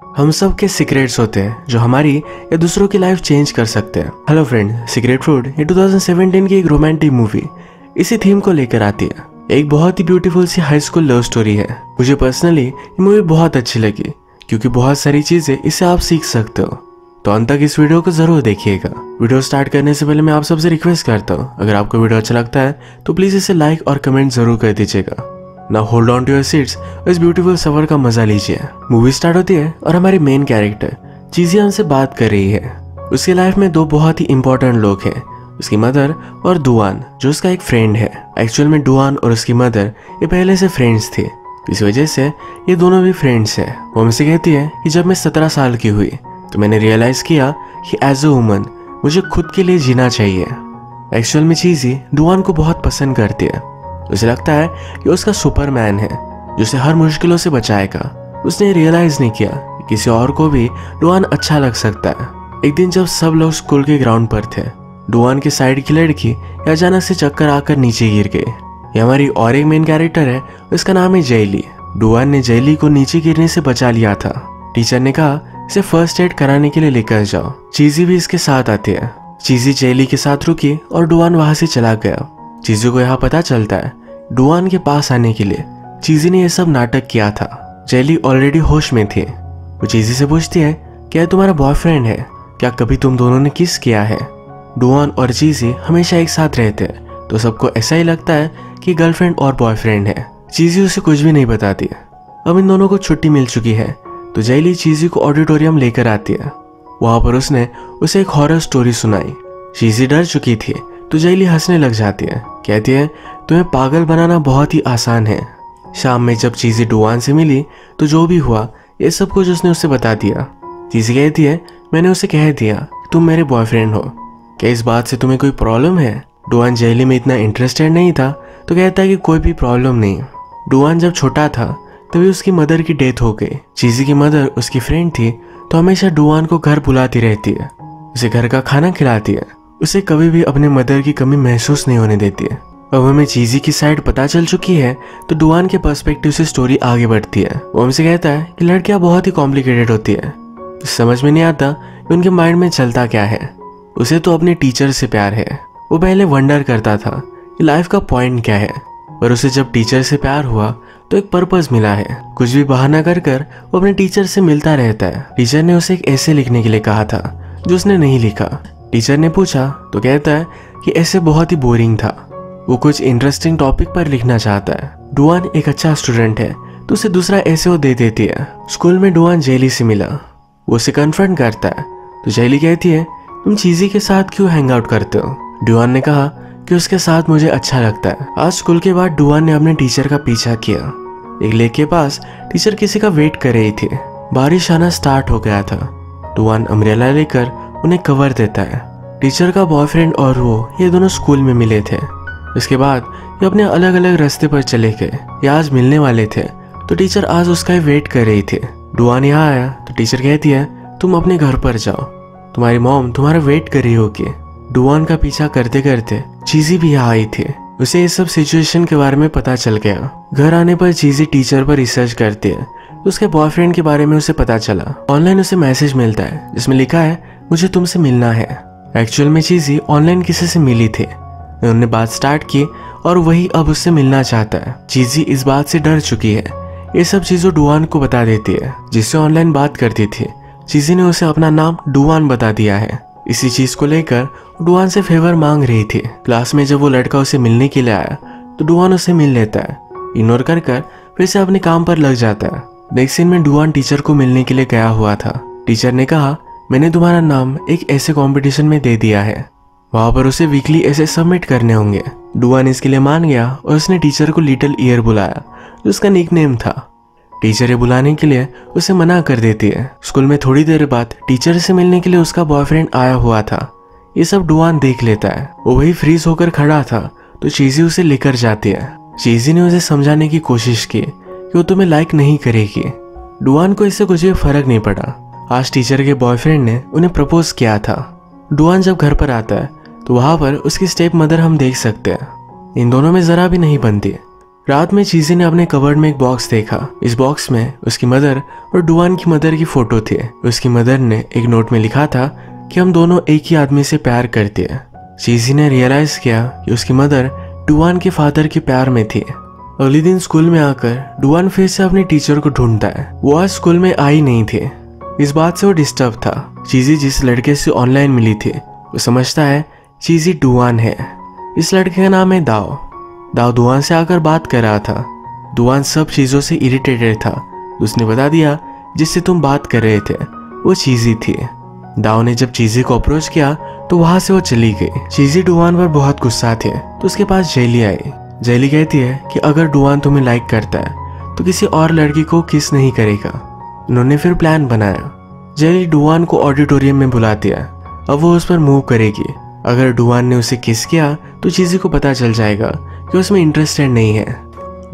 हम सब के सीक्रेट्स होते हैं जो हमारी या दूसरों की लाइफ चेंज कर सकते हैं। हेलो फ्रेंड, सीक्रेट फ्रूट ये 2017 की एक रोमांटिक मूवी इसी थीम को लेकर आती है। एक बहुत ही ब्यूटीफुल सी हाई स्कूल लव स्टोरी है। मुझे पर्सनली ये मूवी बहुत अच्छी लगी क्योंकि बहुत सारी चीजें इससे आप सीख सकते हो। तो अंत तक इस वीडियो को जरूर देखिएगा। वीडियो स्टार्ट करने से पहले मैं आप सबसे रिक्वेस्ट करता हूँ, अगर आपको वीडियो अच्छा लगता है तो प्लीज इसे लाइक और कमेंट जरूर कर दीजिएगा। ना hold on to your seats, इस ब्यूटीफुल सफर का मजा लीजिए। मूवी स्टार्ट होती है और हमारी मेन कैरेक्टर चीजी हमसे बात कर रही है। उसकी लाइफ में दो बहुत ही इंपॉर्टेंट लोग हैं, उसकी मदर और डुआन जो उसका एक फ्रेंड है। एक्चुअल में डुआन और उसकी मदर ये पहले से फ्रेंड्स थे, इस वजह से ये दोनों भी फ्रेंड्स हैं। वो हमसे कहती है कि जब मैं 17 साल की हुई तो मैंने रियलाइज किया कि एज अ वुमन मुझे खुद के लिए जीना चाहिए। एक्चुअल में चीजी डुआन को बहुत पसंद करती है। उसे लगता है कि उसका सुपरमैन है जो उसे हर मुश्किलों से बचाएगा। उसने रियलाइज नहीं किया कि किसी और को भी डुआन अच्छा लग सकता है। एक दिन जब सब लोग स्कूल के ग्राउंड पर थे, डुआन की साइड की लड़की अचानक से चक्कर आकर नीचे गिर गई। ये हमारी और एक मेन कैरेक्टर है, उसका नाम है जैली। डुआन ने जैली को नीचे गिरने से बचा लिया था। टीचर ने कहा इसे फर्स्ट एड कराने के लिए लेकर जाओ। चीजी भी इसके साथ आती है। चीजी जैली के साथ रुकी और डुआन वहां से चला गया। चीजी को यहाँ पता चलता है डुआन के पास आने के लिए चीजी ने यह सब नाटक किया था। जैली ऑलरेडी होश में थी। वो चीजी से पूछती है क्या तुम्हारा बॉयफ्रेंड है, क्या कभी तुम दोनों ने किस किया है। डुआन और चीजी हमेशा एक साथ रहते हैं तो सबको ऐसा ही लगता है कि गर्लफ्रेंड और बॉयफ्रेंड है। चीजी उसे कुछ भी नहीं बताती। अब इन दोनों को छुट्टी मिल चुकी है तो जैली चीजी को ऑडिटोरियम लेकर आती है। वहां पर उसने उसे एक हॉरर स्टोरी सुनाई। चीजी डर चुकी थी तो जैली हंसने लग जाती है, कहती है तुम्हें पागल बनाना बहुत ही आसान है। शाम में जब चीजी डुआन से मिली तो जो भी हुआ ये सब कुछ उसने उसे बता दिया। चीजी कहती है मैंने उसे कह दिया तुम मेरे बॉयफ्रेंड हो, क्या इस बात से तुम्हें कोई प्रॉब्लम है। डुआन जैली में इतना इंटरेस्टेड नहीं था तो कहता है कि कोई भी प्रॉब्लम नहीं। डुआन जब छोटा था तभी उसकी मदर की डेथ हो गई। चीजी की मदर उसकी फ्रेंड थी तो हमेशा डुआन को घर बुलाती रहती है, उसे घर का खाना खिलाती है, उसे कभी भी अपने मदर की कमी महसूस नहीं होने देती है। अब हमें चीजी की साइड पता चल चुकी है तो डुआन के पर्सपेक्टिव से स्टोरी आगे बढ़ती है। वो हमसे कहता है कि लड़कियां बहुत ही कॉम्प्लिकेटेड होती है, समझ में नहीं आता कि उनके माइंड में चलता क्या है। उसे तो अपने टीचर से प्यार है। वो पहले वंडर करता था कि लाइफ का पॉइंट क्या है, पर उसे जब टीचर से प्यार हुआ तो एक पर्पस मिला है। कुछ भी बहाना कर वो अपने टीचर से मिलता रहता है। टीचर ने उसे एक ऐसे लिखने के लिए कहा था जो उसने नहीं लिखा। टीचर ने पूछा तो कहता है कि ऐसे बहुत ही बोरिंग था, वो कुछ इंटरेस्टिंग टॉपिक पर लिखना चाहता है। डुआन एक अच्छा स्टूडेंट है तो उसे दूसरा ऐसे वो दे देती है। स्कूल में डुआन जैली से मिला, वो उसे कन्फ्रंट करता है तो जैली कहती है तुम चीजी के साथ क्यों हैंग आउट करते हो। डुआन ने कहा कि उसके साथ मुझे अच्छा लगता है। आज स्कूल के बाद डुआन ने अपने टीचर का पीछा किया। एक लेक के पास टीचर किसी का वेट कर रही थी। बारिश आना स्टार्ट हो गया था। डुआन अम्ब्रेला लेकर उन्हें कवर देता है। टीचर का बॉयफ्रेंड और वो ये दोनों स्कूल में मिले थे। इसके बाद ये अपने अलग अलग रास्ते पर चले गए। ये आज मिलने वाले थे तो टीचर आज उसका ही वेट कर रही थी। डुआन यहाँ आया तो टीचर कहती है तुम अपने घर पर जाओ, तुम्हारी मॉम तुम्हारा वेट कर रही होगी। डुआन का पीछा करते करते चीजी भी यहाँ आई थी। उसे इस सब सिचुएशन के बारे में पता चल गया। घर आने पर चीजी टीचर पर रिसर्च करती है तो उसके बॉयफ्रेंड के बारे में उसे पता चला। ऑनलाइन उसे मैसेज मिलता है जिसमें लिखा है मुझे तुमसे मिलना है। एक्चुअल में चीजी ऑनलाइन किसी से मिली थी, उन्होंने बात स्टार्ट की और वही अब उससे मिलना चाहता है। चीजी इस बात से डर चुकी है। ये सब चीजों डुआन को बता देती है जिससे ऑनलाइन बात करती थी। चीजी ने उसे अपना नाम डुआन बता दिया है। इसी चीज को लेकर डुआन से फेवर मांग रही थी। क्लास में जब वो लड़का उसे मिलने के लिए आया तो डुआन उसे मिल लेता है। इग्नोर कर फिर से अपने काम पर लग जाता है। नेक्स्ट सीन में डुआन टीचर को मिलने के लिए गया हुआ था। टीचर ने कहा मैंने तुम्हारा नाम एक ऐसे कंपटीशन में दे दिया है, वहां पर उसे वीकली ऐसे सबमिट करने होंगे। डुआन इसके लिए मान गया और उसने टीचर को लिटिल ईयर बुलाया जो उसका निकनेम था। टीचर ये बुलाने के लिए उसे मना कर देती है। स्कूल में थोड़ी देर बाद टीचर से मिलने के लिए उसका बॉयफ्रेंड आया हुआ था। ये सब डुआन देख लेता है। वो वही फ्रीज होकर खड़ा था तो चीजी उसे लेकर जाती है। चीजी ने उसे समझाने की कोशिश की कि वो तुम्हें लाइक नहीं करेगी। डुआन को इससे कुछ भी फर्क नहीं पड़ा। आज टीचर के बॉयफ्रेंड ने उन्हें प्रपोज किया था। डुआन जब घर पर आता है तो वहां पर उसकी स्टेप मदर हम देख सकते हैं। इन दोनों में जरा भी नहीं बनती। रात में चीजी ने अपने कबर्ड में एक बॉक्स देखा। इस बॉक्स में उसकी मदर और डुआन की मदर की फोटो थी। उसकी मदर ने एक नोट में लिखा था कि हम दोनों एक ही आदमी से प्यार करते हैं। चीजी ने रियलाइज किया कि उसकी मदर डुआन के फादर के प्यार में थी। अगले दिन स्कूल में आकर डुआन फिर से अपनी टीचर को ढूंढता है। वो आज स्कूल में आई नहीं थी। इस बात से वो डिस्टर्ब था। चीजी जिस लड़के से ऑनलाइन मिली थी वो समझता है चीजी डुआन है। इस लड़के का नाम है दाओ। दाओ डुआन से आकर बात कर रहा था। डुआन सब चीजों से इरिटेटेड था। उसने बता दिया जिससे तुम बात कर रहे थे वो चीजी थी। दाओ ने जब चीजी को अप्रोच किया तो वहां से वो चली गई। चीजी डुआन पर बहुत गुस्सा थे तो उसके पास जेली आई। जेली कहती है कि अगर डुआन तुम्हें लाइक करता है तो किसी और लड़की को किस नहीं करेगा। उन्होंने फिर प्लान बनाया। जेली डुआन को ऑडिटोरियम में बुलाती है। अब वो उस पर मूव करेगी। अगर डुआन ने उसे किस किया तो चीजी को पता चल जाएगा कि उसमें इंटरेस्टेड नहीं है।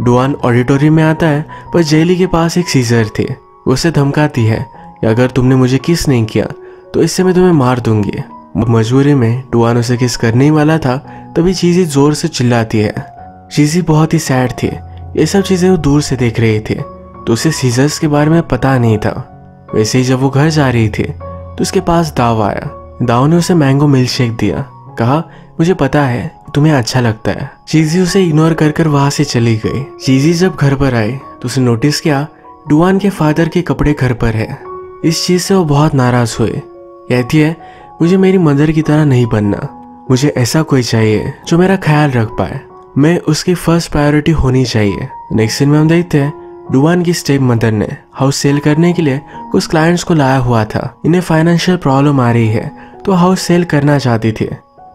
डुआन ऑडिटोरियम में आता है पर जेली के पास एक सीजर थे। वो उसे धमकाती है कि अगर तुमने मुझे किस नहीं किया तो इससे मैं तुम्हें मार दूंगी। मजबूरी में डुआन उसे किस करने ही वाला था तभी चीजी जोर से चिल्लाती है। चीजी बहुत ही सैड थी। ये सब चीजें वो दूर से देख रही थी तो उसे सीजर्स के बारे में पता नहीं था। वैसे ही जब वो घर जा रही थी तो उसके पास दाव आया। दाव ने उसे मैंगो मिल्क शेक दिया। कहा मुझे पता है तुम्हें अच्छा लगता है। चीजी उसे इग्नोर कर कर वहां से चली गई। चीजी जब घर पर आई तो उसे नोटिस किया डुआन के फादर के कपड़े घर पर है। इस चीज से वो बहुत नाराज हुई। कहती है मुझे मेरी मदर की तरह नहीं बनना। मुझे ऐसा कोई चाहिए जो मेरा ख्याल रख पाए। मैं उसकी फर्स्ट प्रायोरिटी होनी चाहिए। नेक्स्ट सीन में हम देखते हैं डुआन की स्टेप मदर ने हाउस सेल करने के लिए कुछ क्लाइंट्स को लाया हुआ था। इन्हें फाइनेंशियल प्रॉब्लम आ रही है तो हाउस सेल करना चाहती थी।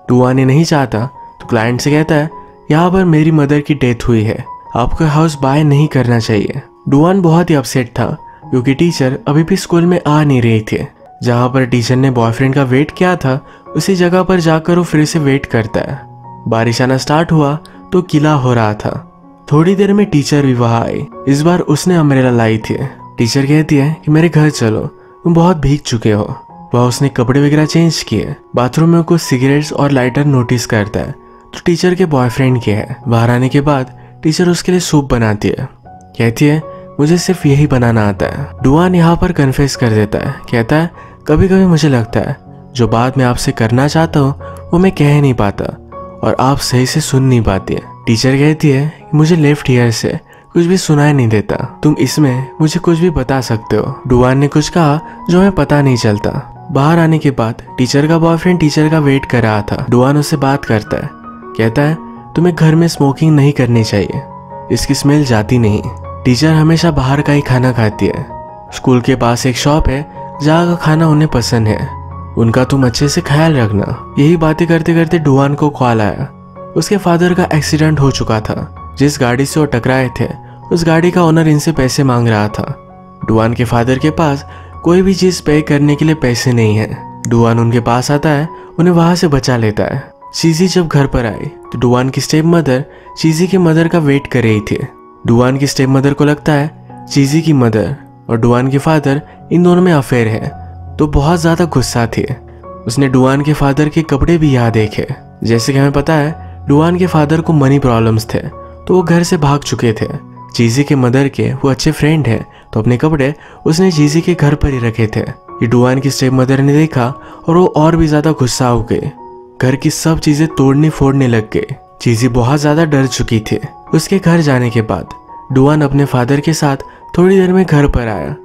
डुआन ये नहीं चाहता तो क्लाइंट से कहता है यहाँ पर मेरी मदर की डेथ हुई है, आपको हाउस बाय नहीं करना चाहिए। डुआन बहुत ही अपसेट था क्योंकि टीचर अभी भी स्कूल में आ नहीं रही थी। जहाँ पर टीचर ने बॉयफ्रेंड का वेट किया था उसी जगह पर जाकर वो फिर से वेट करता है। बारिश आना स्टार्ट हुआ तो गीला हो रहा था। थोड़ी देर में टीचर भी वहां आई। इस बार उसने अम्ब्रेला लाई थी। टीचर कहती है कि मेरे घर चलो, तुम बहुत भीग चुके हो। वह उसने कपड़े वगैरह चेंज किए। बाथरूम में कुछ सिगरेट्स और लाइटर नोटिस करता है तो टीचर के बॉयफ्रेंड के है। बाहर आने के बाद टीचर उसके लिए सूप बनाती है। कहती है मुझे सिर्फ यही बनाना आता है। डुआन यहाँ पर कन्फेस कर देता है। कहता है कभी कभी मुझे लगता है जो बात मैं आपसे करना चाहता हूँ वो मैं कह नहीं पाता और आप सही से सुन नहीं पाती है। टीचर कहती है कि मुझे लेफ्ट ईयर से कुछ भी सुनाई नहीं देता, तुम इसमें मुझे कुछ भी बता सकते हो। डुआन ने कुछ कहा जो हमें पता नहीं चलता। बाहर आने के बाद टीचर का बॉयफ्रेंड टीचर का वेट कर रहा था। डुआन उससे बात करता है। कहता है तुम्हें घर में स्मोकिंग नहीं करनी चाहिए, इसकी स्मेल जाती नहीं। टीचर हमेशा बाहर का ही खाना खाती है। स्कूल के पास एक शॉप है जहाँ का खाना उन्हें पसंद है, उनका तुम अच्छे से ख्याल रखना। यही बातें करते करते डुआन को कॉल आया। उसके फादर का एक्सीडेंट हो चुका था। जिस गाड़ी से वो टकराए थे उस गाड़ी का ओनर इनसे पैसे मांग रहा था। डुआन के फादर के पास कोई भी चीज पे करने के लिए पैसे नहीं है। डुआन उनके पास आता है, उन्हें वहां से बचा लेता है। चीजी जब घर पर आई तो डुआन की स्टेप मदर चीजी की मदर का वेट कर रही थी। डुआन की स्टेप मदर को लगता है चीजी की मदर और डुआन के फादर इन दोनों में अफेयर है तो बहुत ज्यादा गुस्सा थी। उसने डुआन के फादर के कपड़े भी यहाँ देखे। जैसे कि हमें पता है डुआन के फादर को मनी प्रॉब्लम्स थे तो वो घर से भाग चुके थे। चीजी के मदर के वो अच्छे फ्रेंड हैं तो अपने कपड़े उसने चीजी के घर पर ही रखे थे। ये डुआन की स्टेप मदर ने देखा और वो और भी ज्यादा गुस्सा हो गए। घर की सब चीजें तोड़ने फोड़ने लग गए। चीजी बहुत ज्यादा डर चुकी थी। उसके घर जाने के बाद डुआन अपने फादर के साथ थोड़ी देर में घर पर आया।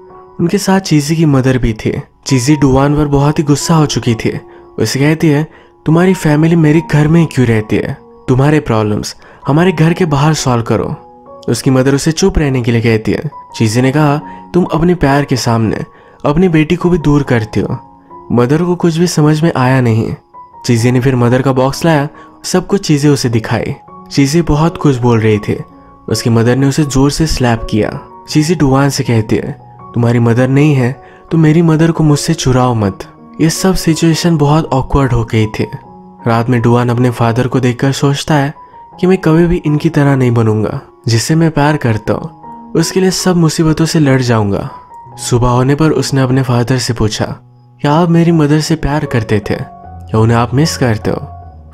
उनके साथ चीजी की मदर भी थी। चीजी डुआन पर बहुत ही गुस्सा हो चुकी थी। उसे कहती है तुम्हारी फैमिली मेरे घर में क्यों रहती है, तुम्हारे प्रॉब्लम्स हमारे घर के बाहर सॉल्व करो। उसकी मदर उसे चुप रहने के लिए कहती है। चीजी ने कहा तुम अपने प्यार के सामने अपनी बेटी को भी दूर करती हो। मदर को कुछ भी समझ में आया नहीं। चीजी ने फिर मदर का बॉक्स लाया, सब कुछ चीजें उसे दिखाई। चीजी बहुत कुछ बोल रही थी। उसकी मदर ने उसे जोर से स्लैप किया। चीजी डुआन से कहती है तुम्हारी मदर नहीं है तो मेरी मदर को मुझसे चुराओ मत। ये सब सिचुएशन बहुत ऑकवर्ड हो गई थी। रात में डुआन अपने फादर को देखकर सोचता है कि मैं कभी भी इनकी तरह नहीं बनूंगा। जिससे मैं प्यार करता हूँ उसके लिए सब मुसीबतों से लड़ जाऊंगा। सुबह होने पर उसने अपने फादर से पूछा क्या आप मेरी मदर से प्यार करते थे, क्या उन्हें आप मिस करते हो।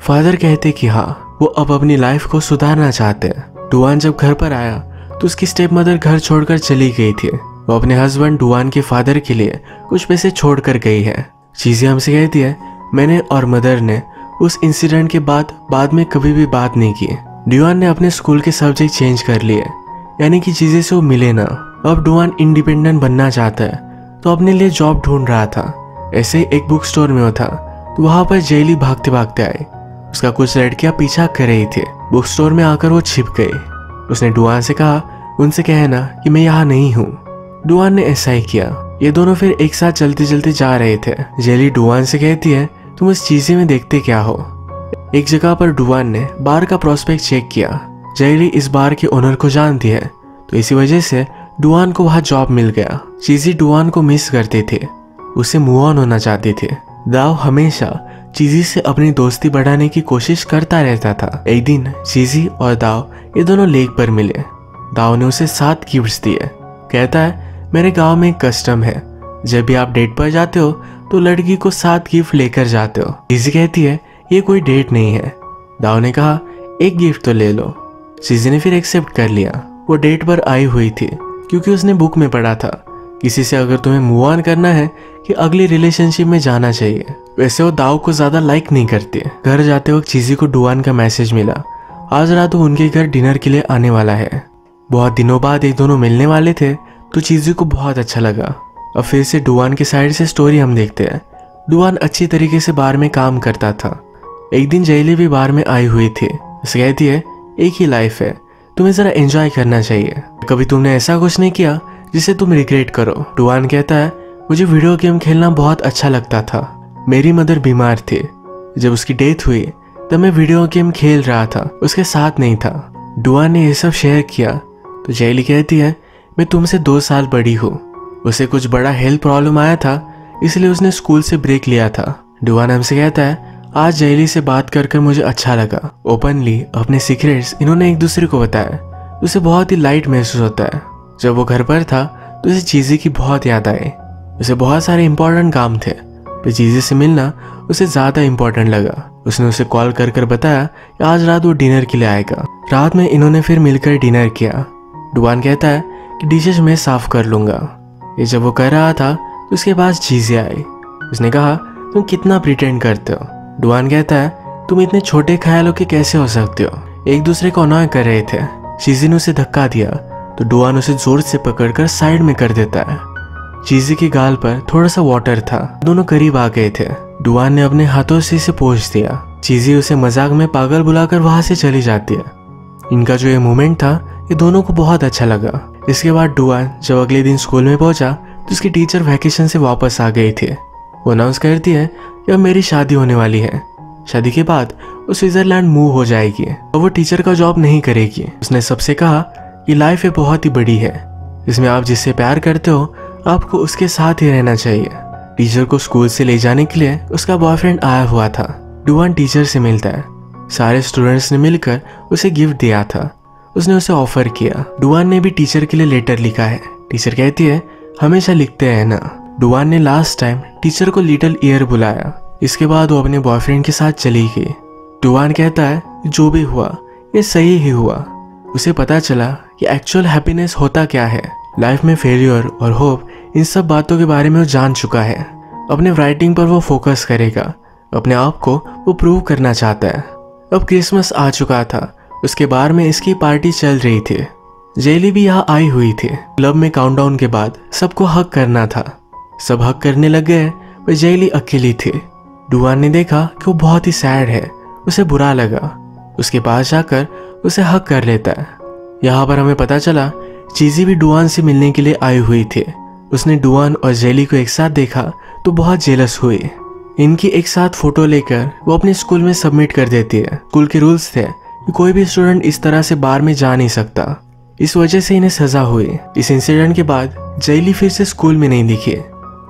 फादर कहते कि हाँ, वो अब अपनी लाइफ को सुधारना चाहते हैं। डुआन जब घर पर आया तो उसकी स्टेप मदर घर छोड़कर चली गई थी। वो अपने हस्बैंड डुआन के फादर के लिए कुछ पैसे छोड़कर गई है। चीज़ी हमसे कहती है मैंने और मदर ने उस इंसिडेंट के बाद में कभी भी बात नहीं की। डुआन ने अपने स्कूल के सब्जेक्ट चेंज कर लिए, यानी कि चीज़ें से वो मिले ना। अब डुआन इंडिपेंडेंट बनना चाहता है तो अपने लिए जॉब ढूंढ रहा था। ऐसे ही एक बुक स्टोर में वो था तो वहाँ पर जेली भागते भागते आई। उसका कुछ लड़कियां पीछा कर रही थी। बुक स्टोर में आकर वो छिप गई। उसने डुआन से कहा उनसे कहना कि मैं यहाँ नहीं हूँ। डुआन ने ऐसा ही किया। ये दोनों फिर एक साथ चलते चलते जा रहे थे। जेली डुआन से कहती है तुम इस चीज़ी में देखते क्या हो। एक जगह पर डुआन ने बार का प्रोस्पेक्ट चेक किया। जेली इस बार के ओनर को जानती है तो इसी वजह से डुआन को वहाँ जॉब मिल गया। चीज़ी डुआन को मिस करते थे, उसे मूव ऑन होना चाहते थे। दाव हमेशा चीज़ी से अपनी दोस्ती बढ़ाने की कोशिश करता रहता था। एक दिन चीज़ी और दाव ये दोनों लेक पर मिले। दाव ने उसे 7 गिफ्ट्स दिए। कहता है मेरे गांव में एक कस्टम है, जब भी आप डेट पर जाते हो तो लड़की को 7 गिफ्ट लेकर जाते हो। चीज़ी कहती है ये कोई डेट नहीं है। दाव ने कहा एक गिफ्ट तो ले लो। चीज़ी ने फिर एक्सेप्ट कर लिया। वो डेट पर आई हुई थी क्योंकि उसने बुक में पढ़ा था किसी से अगर तुम्हें मूव ऑन करना है कि अगली रिलेशनशिप में जाना चाहिए। वैसे वो दाव को ज्यादा लाइक नहीं करती। घर जाते वक्त चीज़ी को डुआन का मैसेज मिला, आज रात वो उनके घर डिनर के लिए आने वाला है। बहुत दिनों बाद एक दोनों मिलने वाले थे तो चीज़ी को बहुत अच्छा लगा। अब फिर से डुआन के साइड से स्टोरी हम देखते हैं। डुआन अच्छी तरीके से बार में काम करता था। एक दिन जेली भी बार में आई हुई थी। उसे कहती है एक ही लाइफ है, तुम्हें जरा एंजॉय करना चाहिए। कभी तुमने ऐसा कुछ नहीं किया जिसे तुम रिग्रेट करो। डुआन कहता है मुझे वीडियो गेम खेलना बहुत अच्छा लगता था। मेरी मदर बीमार थी, जब उसकी डेथ हुई तब मैं वीडियो गेम खेल रहा था, उसके साथ नहीं था। डुआन ने ये सब शेयर किया तो जेली कहती है मैं तुमसे 2 साल बड़ी हूँ। उसे कुछ बड़ा हेल्थ प्रॉब्लम आया था इसलिए उसने स्कूल से ब्रेक लिया था। डुआन हमसे कहता है आज जेली से बात कर मुझे अच्छा लगा। ओपनली अपने सीक्रेट्स इन्होंने एक दूसरे को बताया। उसे बहुत ही लाइट महसूस होता है। जब वो घर पर था तो उसे चीज़ी की बहुत याद आई। उसे बहुत सारे इंपॉर्टेंट काम थे पर चीज़ी से मिलना उसे ज़्यादा इंपॉर्टेंट लगा। उसने उसे कॉल कर बताया कि आज रात वो डिनर के लिए आएगा। रात में इन्होंने फिर मिलकर डिनर किया। डुआन कहता है कि डिशेज मैं साफ कर लूँगा। ये जब वो कर रहा था तो उसके पास चीज़ी आई। उसने कहा तुम कितना प्रिटेंड करते हो। डुआन कहता है तुम इतने छोटे ख्यालों के कैसे हो सकते हो। एक दूसरे को अनॉय कर रहे थे। चीज़ी ने उसे धक्का दिया तो डुआन उसे जोर से पकड़कर साइड में कर देता है। चीज़ी के गाल पर थोड़ा सा वाटर था। दोनों करीब आ गए थे। डुआन ने अपने हाथों से इसे पोंछ दिया। चीज़ी उसे मजाक में पागल बुलाकर वहां से चली जाती है। इनका जो ये मोमेंट था ये दोनों को बहुत अच्छा लगा। इसके बाद डुआन जब अगले दिन स्कूल में पहुंचा तो उसकी टीचर वैकेशन से वापस आ गई थी। वो अनाउंस करती है कि अब मेरी शादी होने वाली है। शादी के बाद वो स्विट्जरलैंड मूव हो जाएगी और वो टीचर का जॉब नहीं करेगी। उसने सबसे कहा कि लाइफ ये बहुत ही बड़ी है, इसमें आप जिससे प्यार करते हो आपको उसके साथ ही रहना चाहिए। टीचर को स्कूल से ले जाने के लिए उसका बॉयफ्रेंड आया हुआ था। डुआन टीचर से मिलता है। सारे स्टूडेंट्स ने मिलकर उसे गिफ्ट दिया था। उसने उसे ऑफर किया। डुआन ने भी टीचर के लिए लेटर लिखा है। टीचर कहती है हमेशा लिखते हैं ना। डुआन ने लास्ट टाइम टीचर को लिटिल ईयर बुलाया। इसके बाद वो अपने बॉयफ्रेंड के साथ चली गई। डुआन कहता है जो भी हुआ ये सही ही हुआ। उसे पता चला कि एक्चुअल हैप्पीनेस होता क्या है। लाइफ में फेलियर और होप इन सब बातों के बारे में वो जान चुका है। अपने राइटिंग पर वो फोकस करेगा। अपने आप को वो प्रूव करना चाहता है। अब क्रिसमस आ चुका था। उसके बार में इसकी पार्टी चल रही थी। जेली भी यहाँ आई हुई थी। क्लब में काउंटडाउन के बाद सबको हक करना था। सब हक करने लग गए पर जेली अकेली थी। डुआन ने देखा कि वो बहुत ही सैड है। उसे बुरा लगा। उसके पास जाकर उसे हक कर लेता है। यहाँ पर हमें पता चला चीज़ी भी डुआन से मिलने के लिए आई हुई थी। उसने डुआन और जेली को एक साथ देखा तो बहुत जेलस हुई। इनकी एक साथ फोटो लेकर वो अपने स्कूल में सबमिट कर देती है। स्कूल के रूल्स थे कि कोई भी स्टूडेंट इस तरह से बार में जा नहीं सकता। इस वजह से इन्हें सजा हुई। इस इंसिडेंट के बाद जेली फिर से स्कूल में नहीं दिखी।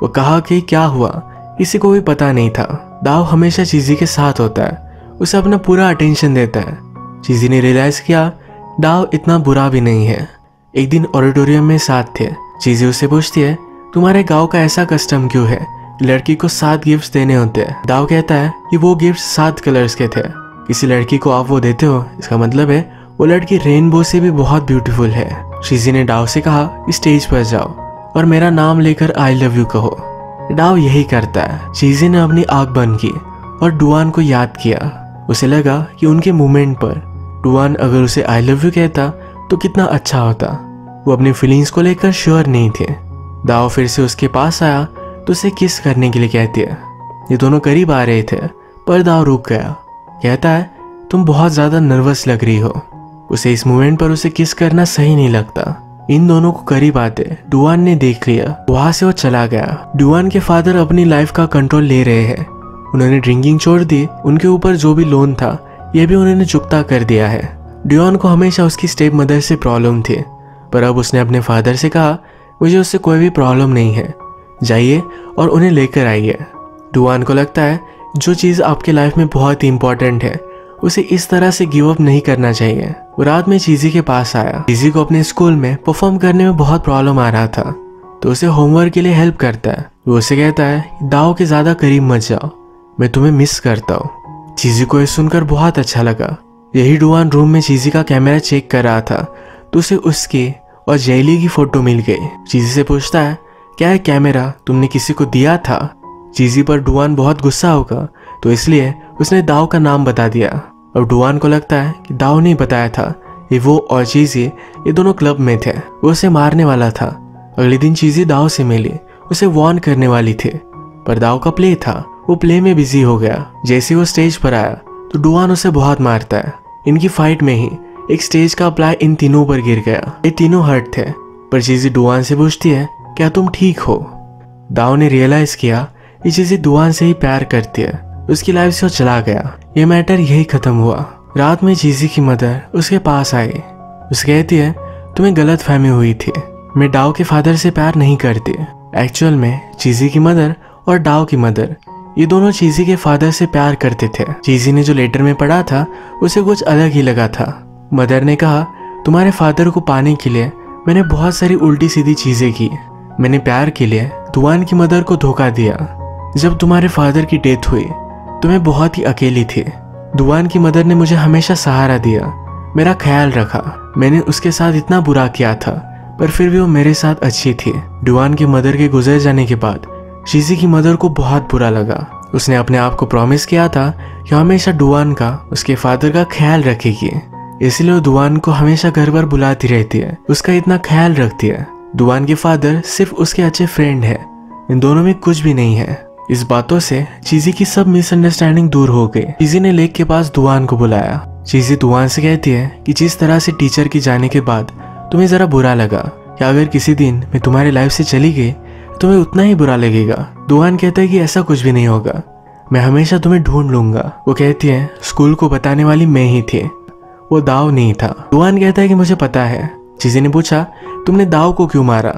वो कहा कि क्या हुआ किसी को भी पता नहीं था। दाव हमेशा चीज़ी के साथ होता है, उसे अपना पूरा अटेंशन देता है। चीज़ी ने रियलाइज किया दाव इतना बुरा भी नहीं है। एक दिन ऑडिटोरियम में साथ थे। चीज़ी उससे पूछती है तुम्हारे गांव का ऐसा कस्टम क्यों है लड़की को 7 गिफ्ट्स देने होते हैं। दाव कहता है कि वो गिफ्ट्स 7 कलर्स के थे। किसी लड़की को आप वो देते हो इसका मतलब है वो लड़की रेनबो से भी बहुत ब्यूटीफुल है। चीजी ने डाओ से कहा कि स्टेज पर जाओ और मेरा नाम लेकर आई लव यू कहो। डाओ यही करता है। चीजी ने अपनी आंख बंद की और डुआन को याद किया। उसे लगा कि उनके मूवमेंट पर डुआन अगर उसे आई लव यू कहता तो कितना अच्छा होता। वो अपनी फीलिंग्स को लेकर श्योर नहीं थे। दाओ फिर से उसके पास आया तो उसे किस करने के लिए कहती है। ये दोनों करीब आ रहे थे पर दाओ रुक गया। कहता है तुम बहुत ज्यादा नर्वस लग रही हो। उसे इस मूवमेंट पर उसे किस करना सही नहीं लगता। इन दोनों को करीब आते डुआन ने देख लिया। वहां से वो चला गया। डुआन के फादर अपनी लाइफ का कंट्रोल ले रहे हैं। उन्होंने ड्रिंकिंग छोड़ दी। उनके ऊपर जो भी लोन था यह भी उन्होंने चुकता कर दिया है। डुआन को हमेशा उसकी स्टेप मदर से प्रॉब्लम थी पर अब उसने अपने फादर से कहा मुझे उससे कोई भी प्रॉब्लम नहीं है, जाइए और उन्हें लेकर आइए। डुआन को लगता है जो चीज़ आपके लाइफ में बहुत ही इंपॉर्टेंट है उसे इस तरह से गिव अप नहीं करना चाहिए। वो रात में चीजी के पास आया। चीजी को अपने स्कूल में परफॉर्म करने में बहुत प्रॉब्लम आ रहा था तो उसे होमवर्क के लिए हेल्प करता है। वो उसे कहता है दाओ के ज्यादा करीब मत जाओ, मैं तुम्हें मिस करता हूँ। चीजी को यह सुनकर बहुत अच्छा लगा। यही डुआन रूम में चीजी का कैमरा चेक कर रहा था तो उसे उसकी और जैली की फोटो मिल गई। चीजी से पूछता है क्या है कैमरा तुमने किसी को दिया था? चीजी पर डुआन बहुत गुस्सा होगा तो इसलिए उसने दाओ का नाम बता दिया। अब डुआन को लगता है कि दाओ ने बताया था कि वो और चीजी ये दोनों क्लब में थे। वो उसे मारने वाला था। अगले दिन चीजी दाओ से मिली, उसे वार्न करने वाली थी पर दाओ का प्ले था, वो प्ले में बिजी हो गया। जैसे वो स्टेज पर आया तो डुआन उसे बहुत मारता है। इनकी फाइट में ही एक स्टेज का प्लाई इन तीनों पर गिर गया। ये तीनों हर्ट थे पर चीजी डुआन से पूछती है क्या तुम ठीक हो? दाओ ने रियलाइज किया ये चीजी डुआन से ही प्यार करती है। उसकी लाइफ से वो चला गया। ये मैटर यही खत्म हुआ। रात में चीजी की मदर उसके पास आई। उसे कहती है तुम्हें गलत फहमी हुई थी, मैं डाओ के फादर से प्यार नहीं करती। एक्चुअल में चीजी की मदर और डाओ की मदर ये दोनों चीजी के फादर से प्यार करते थे। चीजी ने जो लेटर में पढ़ा था उसे कुछ अलग ही लगा था। मदर ने कहा तुम्हारे फादर को पाने के लिए मैंने बहुत सारी उल्टी सीधी चीजें की। मैंने प्यार के लिए डुआन की मदर को धोखा दिया। जब तुम्हारे फादर की डेथ हुई तो मैं बहुत ही अकेली थी। डुआन की मदर ने मुझे हमेशा सहारा दिया, मेरा ख्याल रखा। मैंने उसके साथ इतना बुरा किया था पर फिर भी वो मेरे साथ अच्छी थी। डुआन की मदर के गुजर जाने के बाद चीजी की मदर को बहुत बुरा लगा। उसने अपने आप को प्रॉमिस किया था कि हमेशा डुआन का उसके फादर का ख्याल रखेगी, इसलिए वो डुआन को हमेशा घर पर बुलाती रहती है, उसका इतना ख्याल रखती है। डुआन के फादर सिर्फ उसके अच्छे फ्रेंड है, इन दोनों में कुछ भी नहीं है। इस बातों से चीजी की सब मिसअंडरस्टैंडिंग दूर हो गई। चीजी ने लेक के पास डुआन को बुलाया। चीजी डुआन से कहती है कि जिस तरह से टीचर के जाने के बाद तुम्हें जरा बुरा लगा, कि अगर किसी दिन मैं तुम्हारी लाइफ से चली गई तुम्हें उतना ही बुरा लगेगा। डुआन कहता है कि ऐसा कुछ भी नहीं होगा, मैं हमेशा तुम्हें ढूंढ लूंगा। वो कहती है स्कूल को बताने वाली मैं ही थी, वो दाओ नहीं था। डुआन कहता है कि मुझे पता है। चीजी ने पूछा तुमने दाओ को क्यों मारा?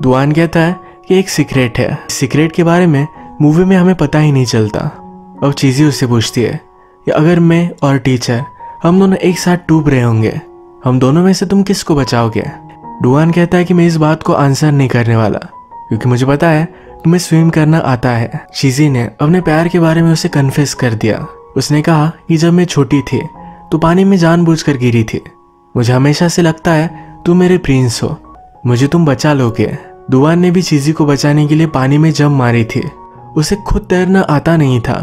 डुआन कहता है कि एक सीक्रेट है, सीक्रेट के बारे में मूवी में हमें पता ही नहीं चलता। अब चीजी उससे पूछती है कि अगर मैं और टीचर हम दोनों एक साथ डूब रहे होंगे, हम दोनों में से तुम किसको बचाओगे? डुआन कहता है कि मैं इस बात को आंसर नहीं करने वाला क्योंकि मुझे पता है तुम्हें स्विम करना आता है। चीजी ने अपने प्यार के बारे में उसे कन्फेस कर दिया। उसने कहा कि जब मैं छोटी थी तो पानी में जानबूझकर गिरी थी, मुझे हमेशा से लगता है तुम मेरे प्रिंस हो, मुझे तुम बचा लोगे। डुआन ने भी चीजी को बचाने के लिए पानी में जंप मारी थी। उसे खुद तैरना आता नहीं था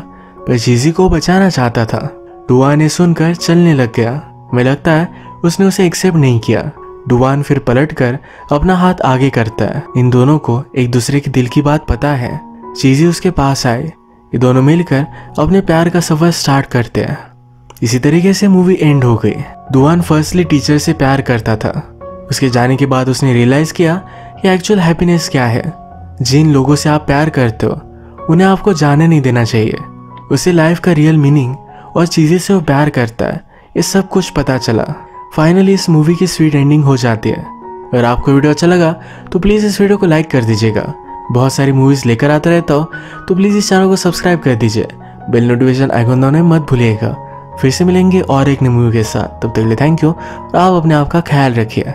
पर चीजी को बचाना चाहता था। डुआन ने सुनकर चलने लग गया। हमें लगता है उसने उसे एक्सेप्ट नहीं किया। डुआन फिर पलटकर अपना हाथ आगे करता है। इन दोनों को एक दूसरे के दिल की बात पता है। चीजी उसके पास आए, ये दोनों मिलकर अपने प्यार का सफर स्टार्ट करते हैं। इसी तरीके से मूवी एंड हो गई। डुआन फर्स्टली टीचर से प्यार करता था। उसके जाने के बाद उसने रियलाइज किया कि एक्चुअल हैप्पीनेस क्या है। जिन लोगों से आप प्यार करते हो उन्हें आपको जाने नहीं देना चाहिए। उसे लाइफ का रियल मीनिंग और चीजें से वो प्यार करता है, ये सब कुछ पता चला। फाइनली इस मूवी की स्वीट एंडिंग हो जाती है। अगर आपको वीडियो अच्छा लगा तो प्लीज़ इस वीडियो को लाइक कर दीजिएगा। बहुत सारी मूवीज़ लेकर आता रहता हो तो प्लीज़ इस चैनल को सब्सक्राइब कर दीजिए। बेल नोटिफिकेशन आइकन दबाना मत भूलिएगा। फिर से मिलेंगे और एक नई मूवी के साथ। तब तक के लिए थैंक यू और आप अपने आप का ख्याल रखिए।